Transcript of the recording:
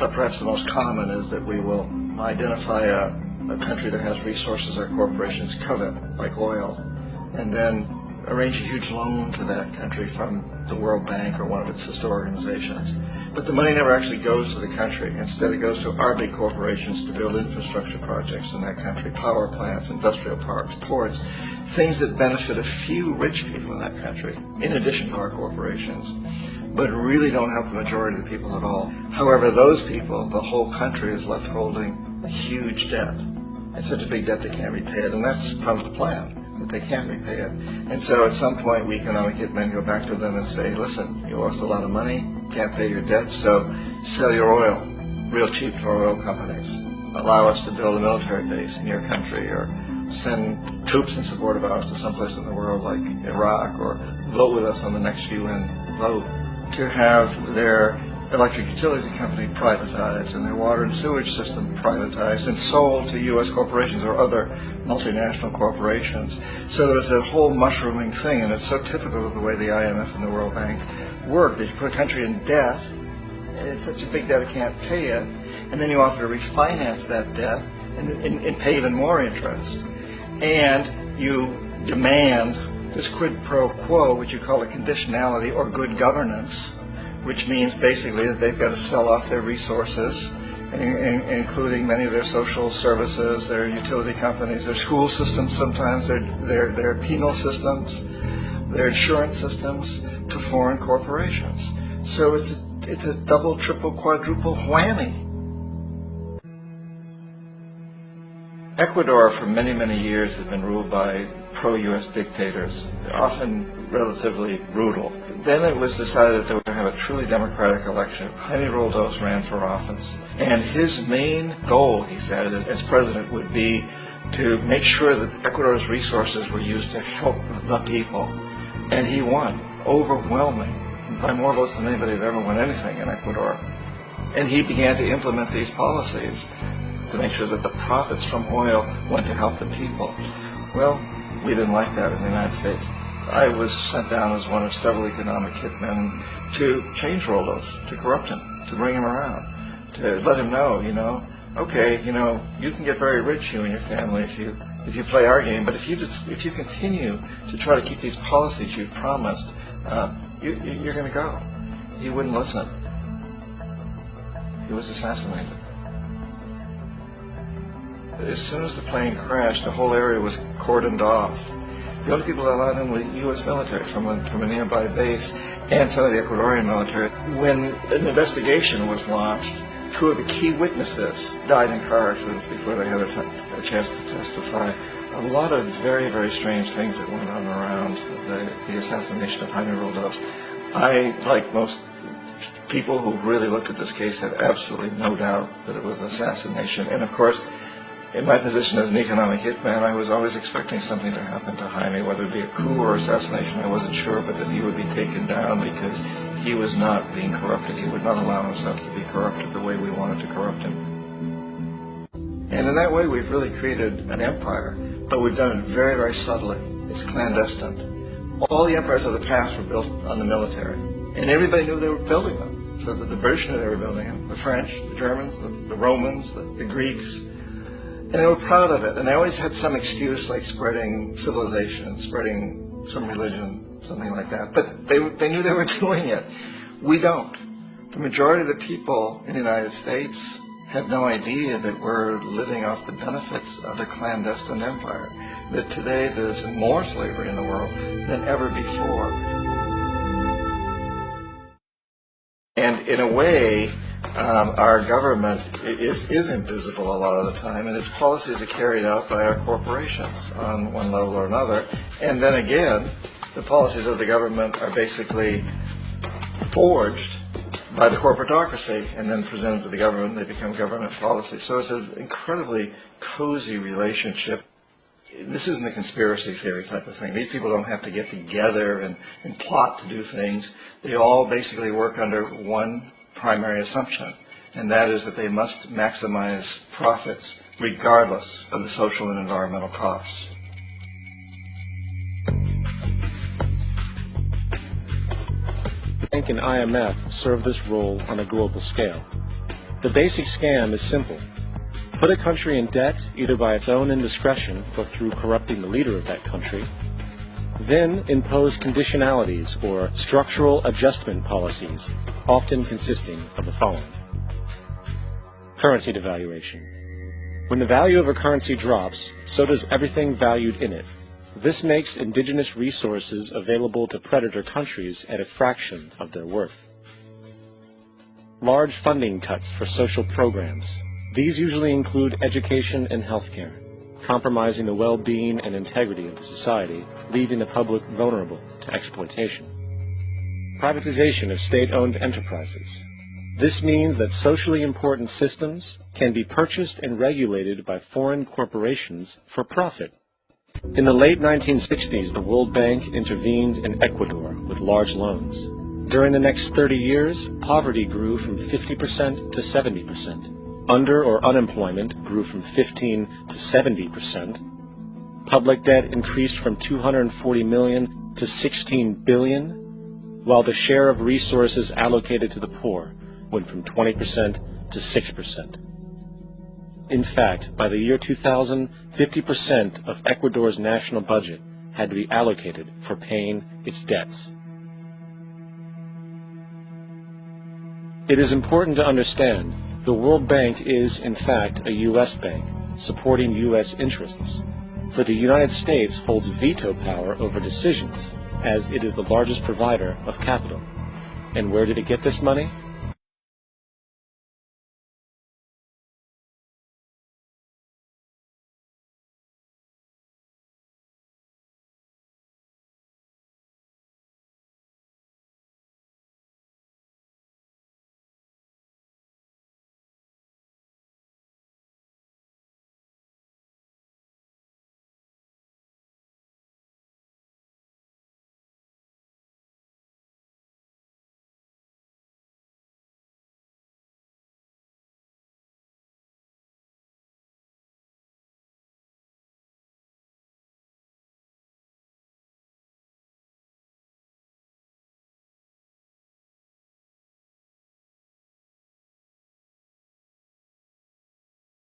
but perhaps the most common is that we will identify a country that has resources our corporations covet, like oil, and then arrange a huge loan to that country from the World Bank or one of its sister organizations. But the money never actually goes to the country. Instead, it goes to our big corporations to build infrastructure projects in that country, power plants, industrial parks, ports, things that benefit a few rich people in that country, in addition to our corporations, but really don't help the majority of the people at all. However, those people, the whole country is left holding a huge debt. It's such a big debt they can't repay it, and that's part of the plan, that they can't repay it. And so at some point, we economic hitmen go back to them and say, listen, you lost a lot of money, can't pay your debt, so sell your oil real cheap to our oil companies. Allow us to build a military base in your country, or send troops in support of ours to someplace in the world like Iraq, or vote with us on the next UN vote. To have their electric utility company privatized and their water and sewage system privatized and sold to U.S. corporations or other multinational corporations. So there's a whole mushrooming thing, and it's so typical of the way the IMF and the World Bank work, that you put a country in debt, and it's such a big debt it can't pay it, and then you offer to refinance that debt and pay even more interest. And you demand this quid pro quo, which you call a conditionality or good governance, which means basically that they've got to sell off their resources, including many of their social services, their utility companies, their school systems sometimes, their penal systems, their insurance systems, to foreign corporations. So it's a double, triple, quadruple whammy. Ecuador for many, many years has been ruled by pro-U.S. dictators, often relatively brutal. Then it was decided that they were going to have a truly democratic election. Jaime Roldos ran for office, and his main goal, he said, as president would be to make sure that Ecuador's resources were used to help the people. And he won, overwhelming, by more votes than anybody had ever won anything in Ecuador. And he began to implement these policies to make sure that the profits from oil went to help the people. Well, we didn't like that in the United States. I was sent down as one of several economic hitmen to change Roldos, to corrupt him, to bring him around, to let him know, okay, you can get very rich, you and your family, if you play our game, but if you continue to try to keep these policies you've promised, you're going to go. He wouldn't listen. He was assassinated. As soon as the plane crashed, the whole area was cordoned off. The only people that allowed in were U.S. military from a nearby base and some of the Ecuadorian military. When an investigation was launched, two of the key witnesses died in car accidents before they had a chance to testify. A lot of very, very strange things that went on around the assassination of Jaime Roldos. I, like most people who've really looked at this case, have absolutely no doubt that it was an assassination. And of course, in my position as an economic hitman, I was always expecting something to happen to Jaime, whether it be a coup or assassination, I wasn't sure, but that he would be taken down because he was not being corrupted. He would not allow himself to be corrupted the way we wanted to corrupt him. And in that way, we've really created an empire, but we've done it very, very subtly. It's clandestine. All the empires of the past were built on the military, and everybody knew they were building them. So the British knew they were building them, the French, the Germans, the Romans, the Greeks. And they were proud of it, and they always had some excuse, like spreading civilization, spreading some religion, something like that. But they knew they were doing it. We don't. The majority of the people in the United States have no idea that we're living off the benefits of a clandestine empire, that today there's more slavery in the world than ever before. And in a way, our government is invisible a lot of the time, and its policies are carried out by our corporations on one level or another. And then again, the policies of the government are basically forged by the corporatocracy and then presented to the government. They become government policies. So it's an incredibly cozy relationship. This isn't a conspiracy theory type of thing. These people don't have to get together and plot to do things. They all basically work under one primary assumption, and that is that they must maximize profits regardless of the social and environmental costs. The bank and IMF serve this role on a global scale. The basic scam is simple. Put a country in debt either by its own indiscretion or through corrupting the leader of that country. Then impose conditionalities or structural adjustment policies, often consisting of the following. Currency devaluation. When the value of a currency drops, so does everything valued in it. This makes indigenous resources available to predator countries at a fraction of their worth. Large funding cuts for social programs. These usually include education and healthcare, compromising the well-being and integrity of the society, leaving the public vulnerable to exploitation. Privatization of state-owned enterprises. This means that socially important systems can be purchased and regulated by foreign corporations for profit. In the late 1960s, the World Bank intervened in Ecuador with large loans. During the next 30 years, poverty grew from 50% to 70%. Under or unemployment grew from 15 to 70%. Public debt increased from 240 million to 16 billion, while the share of resources allocated to the poor went from 20% to 6%. In fact, by the year 2000, 50% of Ecuador's national budget had to be allocated for paying its debts. It is important to understand the World Bank is, in fact, a U.S. bank, supporting U.S. interests. But the United States holds veto power over decisions, as it is the largest provider of capital. And where did it get this money?